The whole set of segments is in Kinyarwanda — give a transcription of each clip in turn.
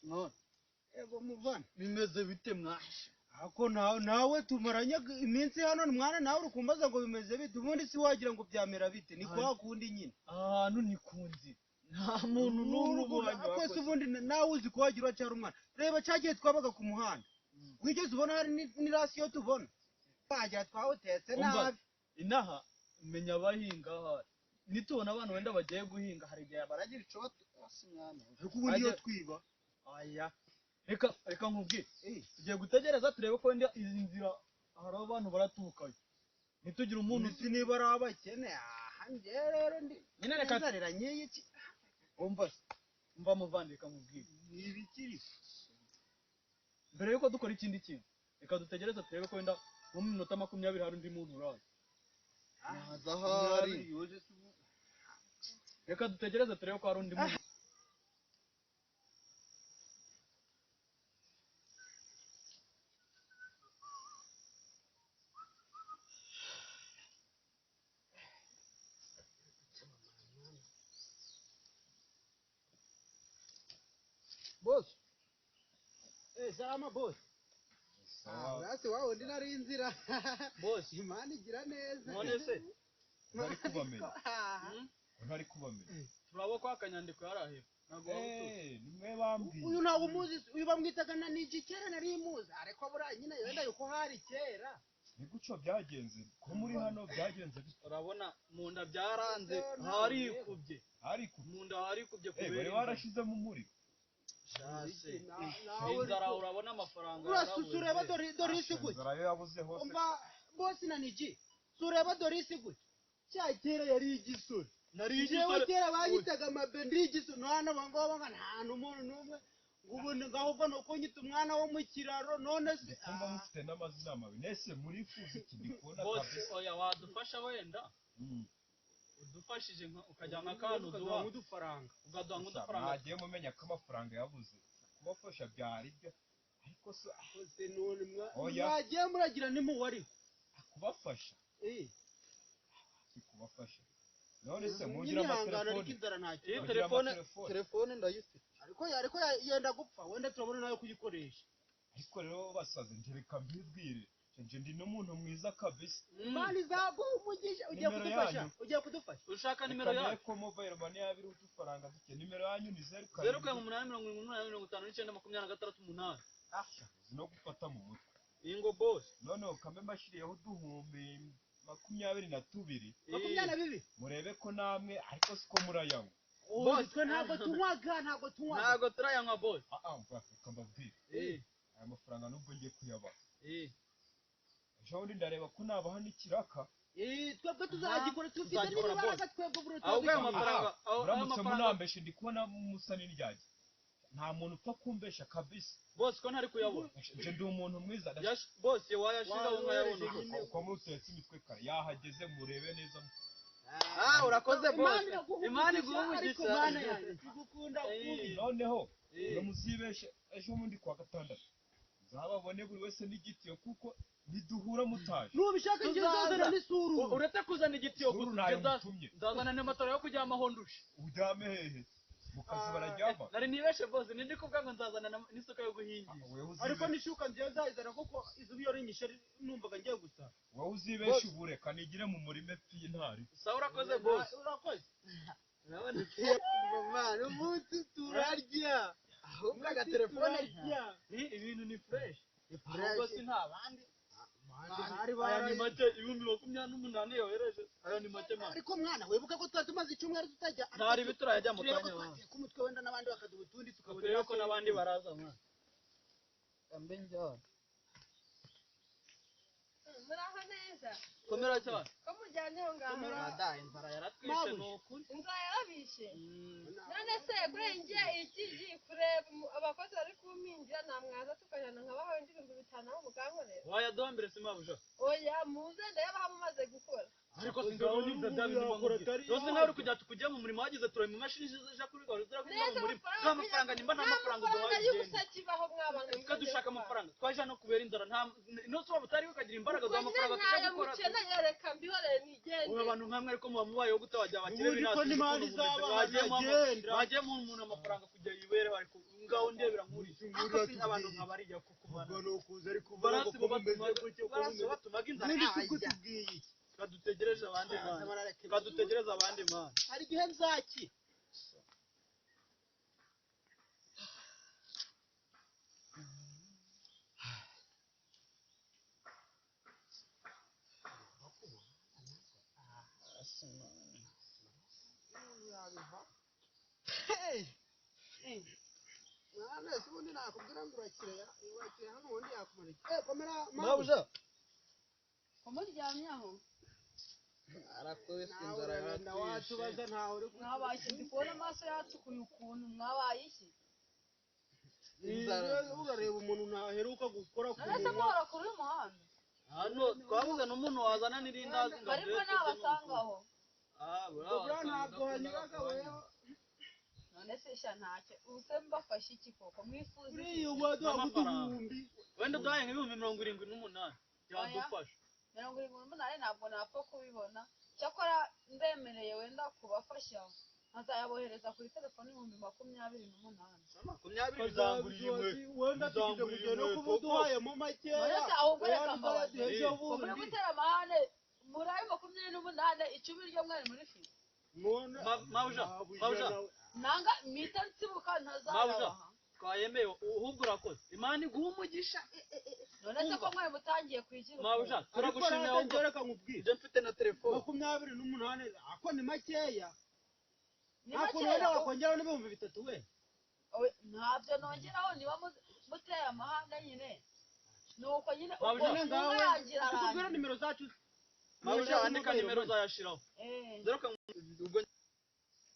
none ego muvana bimeze bite mwasha ako nawe tumaranya iminsi hano mwana nawe urukumbaza ngo bimeze bite ubundi si wagira ngo byamera bite ni kwa kundi nyine ahantu ni kunzi nta muntu n'umwe ubonye ako ubundi nawe uzi ko wagira cyari umwana reba cyagiye twabaga ku muhanda wigeze ubona hari ni rasiyo tubona bagira twawutetse nabi inaha menya abahinga nitubona abantu wenda bagiye guhinga hari igihe baragira ico batwasi mwana ariko ubundi iyo twiba aya reka nkubwire tugiye gutegereza turebe ko wenda izi nzira hari abantu baratukaye nitugira umuntu si niba ari abakene aha nje rero ndi nyine reka nzarira nyiki umva muvandika nkubwire nibikiri mbere yuko dukora ikindi kintu reka dutegereze turebe ko wenda mu minota 20 hari undi muntu uraza nazahari reka dutegereze turebe ko hari undi muntu boss salama boss basi wao ndi nari inzira boss imana igira neza none se ntari kubamenya ntari kubamenya turabo kwa kanyandiko yaraheba nago nimwe bambwiye uyu ntago muzi uyu bamwitaga na niki kera nari muzi ariko bura nyine yenda yuko hari kera ni guco byagenze ko muri hano byagenze urabona munda byaranze harikubye munda harikubye kubera bari barashizemo umuriro shase inzara urabona amafaranga urasureba dorisi gute inzara yo yabuze hose umva boss na niki sureba dorisi gute cya kera yari igisore nari igisore kera bayitaga amabendi igisore none bango nta n'umuntu numwe ngubundi ngahubwo nuko nyita umwana wo mu kiraro none se kumva mufite n'amazina mabi nese muri fuzi kidikona kabisa oya wadufasha wenda udufashije ukajyana akantu duha udufaranga ugaduha nk'udufaranga nagiye mumenya ko amafaranga yabuze kubafasha byari byo ariko se none mwagiye muragira nimuwari kubafasha kubafasha none se mugira telefone ndayifite ariko yenda gupfa wenda turabona nayo kuyikoresha ariko rero basaze njereka mbibwire nje ndi n'umuntu mwiza kabisa mali zago umugisha ugiye kudufasha ushaka nimero yawe ko mobile money yabiri udufaranga duke nimero yanyu ni 0,885,268 no gufata mu mutwe ingo boss none kame mashiriyeho uduhumbi 22 murebe ko namwe ariko siko murayanywa boss twe ntago tunywaga ntago turayanywa boss kambabwira aya mafaranga nubwo ngiye kuyabaha Jawundi ndareba ko nabaha n'ikiraka twebwe tuzagikora tufite n'ibaraga twebwe buro ahubwo amafaranga uramutse munambeshe ndi kubona musa n'iryaje nta muntu upfa kumbesha kabisa boss ko ntari kuyabona nje ndi umuntu mwiza boss wayashira nkayabona uko mutetse imitwe kare yahageze murebe neza urakoze boss imana iguhumugisha imana yanjye tugukunda kubi noneho uramuzibeshe ejo mundi kwa gatandatu zababone buri wese n'igitiyo kuko niduhura mutaje nubishaka ngizazana n'isuru uretse kuzana igitiyo nzazana n'amatora yo kujya amahondusha uryame hehe mukazi barajyama nari nibeshe boss nindi kuvuga ngo nzazana n'isuka yo guhingira ariko nishuka nziza izana kuko izubi yori nyishe numvaga ngiye gusa wowe uzibeshe ubure kanigire mu murime y'intari sawa urakoze boss urakoze nabone mama umunsi turarya ahubwo agatelefone ibintu ni fresh ahubwo si nta bandi aya ni make 28 yohereje aya ni make mwana ariko mwana wibuke ko tumaze icyumweru tutajya ntari biturajya mu kanya ku mutwe wenda nabandi bakaduha utundi tukabona ko nabandi baraza mwana ambe njya muraho neza komera cyane ko mujyanye aho ngaho da inzara yaratwishe n'ukuri inzara yarabishe none se kurenge iki kureba abakozi bari kumpingira namwaza tukajana nkabahawe 5,000 aho mukankorera waya dombere simabuja oya muze ndayabaha mumaze gukora ariko singaho nibyo byabintu rwose nawe uri kujya tukujya mu murimo wagize turema imashini zija kuri gahunda zirakugira mu murimo n'amafaranga nimba nta mafaranga uduhaye twe dushaka amafaranga twaje no kubera inzara nta inose waba utari ukagira imbaraga za mafaranga tukagukora abantu nkamwe ariko muba mubayeho gute wajya abakire binasi wagiye mu muntu amafaranga kujya yibere ariko ngaho ndebera nkuri abantu nkabariya kuko barasi batumaga inzara kadutegereje abandi mana hari igihe nzaki mwana sibundi nakubwira ngo urakire hano ubundi yakumarika komera mabuja umuryamye aho arakubise inzara watubaza ntawe uri mwabaye ndi kubona amaso yatukuye ukuntu mwabaye iki urareba umuntu ntaheruka gukora ku none se muhora kuri uyu muhanda hano twabuze n'umuntu wazana n'irindazi ngo ariko nabasangaho buriya ntabwo hanyuraga weho none se sha ntacyo ubuse mbafashe iki koko mwifuza uriya waduha uduhumbi wenda duhaye nk'ibihumbi 78 byadufasha 78 ntabwo napfa kubibona cyakora ndemereye wenda kubafasha nkazayabohereza kuri telefone 28 bizangurira wenda tugize kugenda no kuba uduhaye mu makeya none se ahubwo reka mbabaze muri gutera amahane muri ayo 28 icumi ryo mwari muri fi mabuja nanga mita nsibuka ntazayabaha twayemeye ahubwo urakoze imana iguha umugisha none se ko mwari mutangiye kwigira mabuja turagushimira ahubwo reka nkubwire ibyo mfite na telefone 28 ako ni makeya ntabwo rero wakongeraho n'ibihumbi 3 we ntabyo nongeraho niba muteye amahanga nyine nuko nyine ubone ngawe tukubwira nimero zacu mabuja andika nimero zayashiraho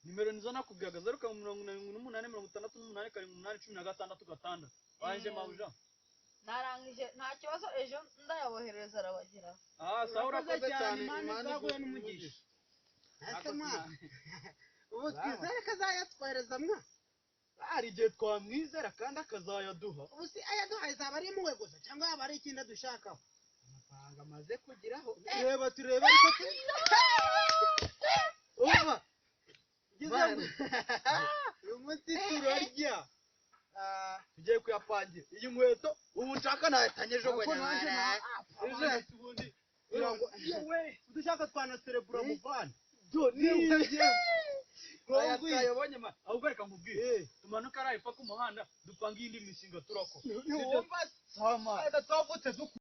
nimero nizo nakubwiyaga 08886 wanje mabuja narangije nta kibazo ejo ndayabohereza arabagira sawa urakoze cyane imana izaguye n'umugisha ese mwana ubu twizere kazayatwereza mwa hari igihe twamwizera kandi akazayaduha ubu si ayaduhaye zaba ari imwe gusa cyangwa yaba ari ikindi dushakaho amafaranga amaze kugiraho turebe ariko umva uyu munsi turarya tugiye kuyapangira iyi nkweto ubu nshaka nayatanyeje ngo dushaka twanaserebura muvana twayabonye ahubwo reka nkubwire tumanuka ari hepfo ku muhanda dupanga iyindi mishinga turakora twavutse